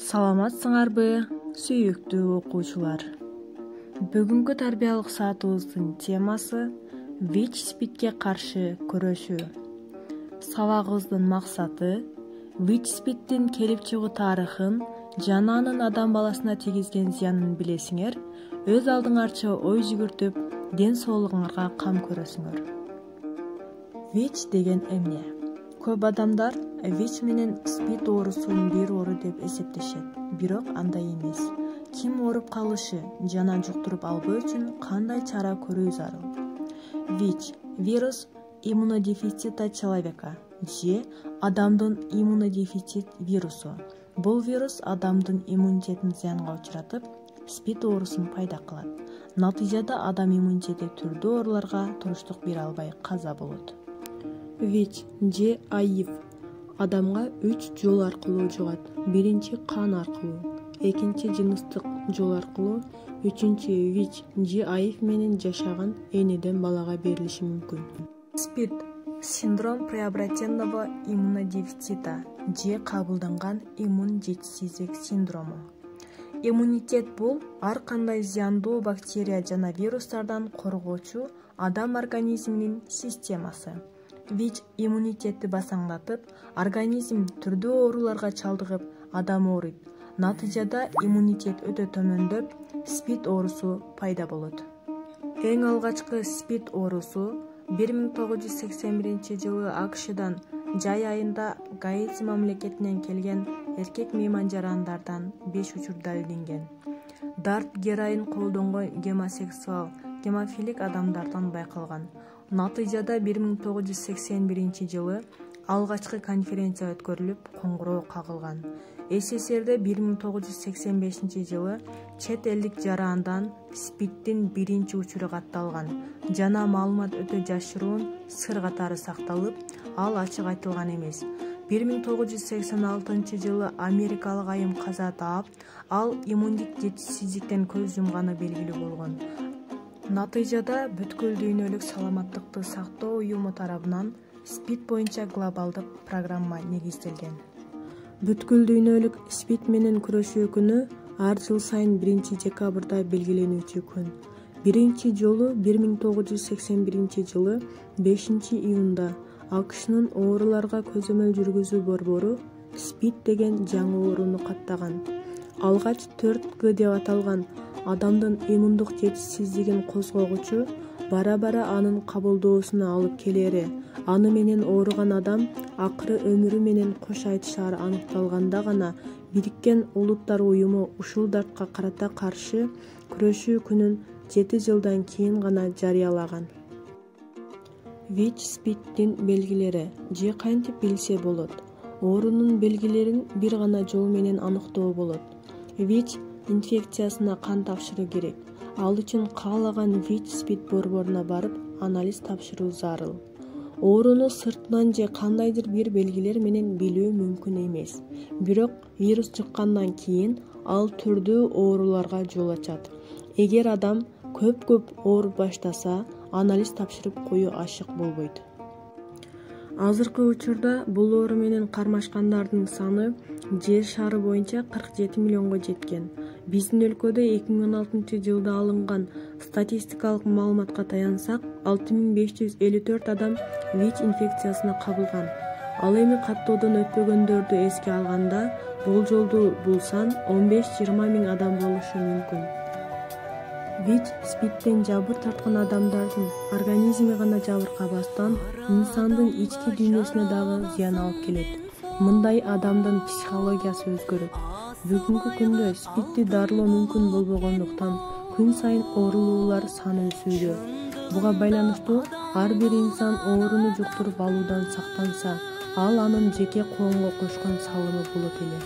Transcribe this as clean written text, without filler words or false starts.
Саламатсыңарбы, сүйүктүү окуучулар. Бүгүнкү тарбиялык саатыбыздын темасы ВИЧ-СПИДке каршы күрөшүү. Сабагыбыздын максаты ВИЧ-СПИДтин келип чыгуу тарыхын жана анын адам баласына тийгизген зыянын билесиңер, өз алдыңарча ой жүгүртүп, ден соолугуңарга кам көрөсүңөр. ВИЧ деген эмне? Көп адамдар ВИЧ менен СПИД оорусун бир оору деп эсептешет, бирок андай эмес. Ким ооруп калышы жана жуктуруп албоо үчүн кандай чара көрүү зарыл? ВИЧ – вирус иммунодефицита человека же адамдын иммунодефицит вирусу. Бул вирус адамдын иммунитетин зыянга учуратып, СПИД оорусун пайда кылат. Натыйжада адам иммунитети түрдүү ооруларга туруштук бере албай каза болот. ВИЧ же АИВ адамга 3 жол аркылуу жугат. Биринчи кан аркылуу, экинчи жыныстык жол аркылуу, үчүнчү ВИЧ же АИВ менен жашаган энеден балага берилиши мүмкүн. СПИД – синдром приобретенного иммунодефицита же кабылданган иммун жетишсиздик синдрому. Иммунитет бул ар кандай зыяндуу бактерия жана вирустардан коргоочу адам организминин системасы. ВИЧ иммунитетти басаңдатып, организм түрдүү ооруларга чалдыгып, адам ооруйт. Натыйжада иммунитет өтө төмөндөп, СПИД оорусу пайда болот. Эң алгачкы СПИД оорусу 1981 жылы АКШдан жай айында Гаити мамлекетинен келген эркек мейман жарандардан 5 учур далилденген. Дарт героин колдонгон гомосексуал, гемофилик адамдардан байкалган. Натыйжада 1981 жылы алгачкы конференция өткөрүлүп, коңгуроо кагылган. СССРде 1985 жылы чет элдик жарандан СПИДтин биринчи учуру катталган жана маалымат өтө жашыруун сыр катары сакталып, ал ачык айтылган эмес. 1986 жылы америкалык айым каза таап, ал иммундик жетишсиздиктен көз жумганы белгилүү болгон. Натыйжада бүткүл дүйнөлүк саламаттыкты сактоо уюму тарабынан СПИД боюнча глобалдык программа негизделген. Бүткүл дүйнөлүк СПИД менен күрөшүү күнү ар жыл сайын 1 декабрда белгиленүүчү күн. Биринчи жолу 1981 жылы 5 июнда АКШнын ооруларга көзөмөл жүргүзүү борбору СПИД деген жаңы ооруну каттаган. Алгач 4G деп аталган адамдын иммундук жетишсиздигин козгогучу бара-бара анын кабылдоосуна алып келери, аны менен ооруган адам акыры өмүрү менен кош айтышары аныкталганда гана Бириккен Улуттар уюму ушул дартка карата каршы күрөшүү күнүн 7 жылдан кийин гана жарыялаган. ВИЧ-СПИДтин белгилери же кантип билсе болот? Оорунун белгилерин бир гана жол менен аныктоо болот. ВИЧ инфекциясына кан тапшыруу керек. Ал үчүн каалаган ВИЧ-СПИД борборуна барып, анализ тапшыруу зарыл. Ооруну сыртынан же кандайдыр бир белгилер менен билүү мүмкүн эмес. Бирок вирус чыккандан кийин ал түрдүү ооруларга жол ачат. Эгер адам көп ооруп баштаса, анализ тапшырып коюу ашык болбойт. Азыркы учурда бул оору менен кармашкандардын саны жер шары боюнча 47 миллионго жеткен. Биздин өлкөдө 2016 жылда алынган статистикалык маалыматка таянсак, 6554 адам ВИЧ инфекциясына кабылган. Ал эми каттоодон өтпөгөндөрдү эске алганда, болжолдуу бул сан 15-20 миң адам болушу мүмкүн. ВИЧ-СПИДтен жабыр тарткан адамдардын организми гана жабыркабастан, инсандын ички дүйнөсүнө дагы зыян алып келет. Мындай адамдын психологиясы өзгөрөт. Бүгүнкү күндө СПИДти дарылоо мүмкүн болбогондуктан, күн сайын оорулуулар саны өсүүдө. Буга байланыштуу ар бир инсан ооруну жуктуруп алуудан сактанса, ал анын жеке коомго кошкон салымы болот эле.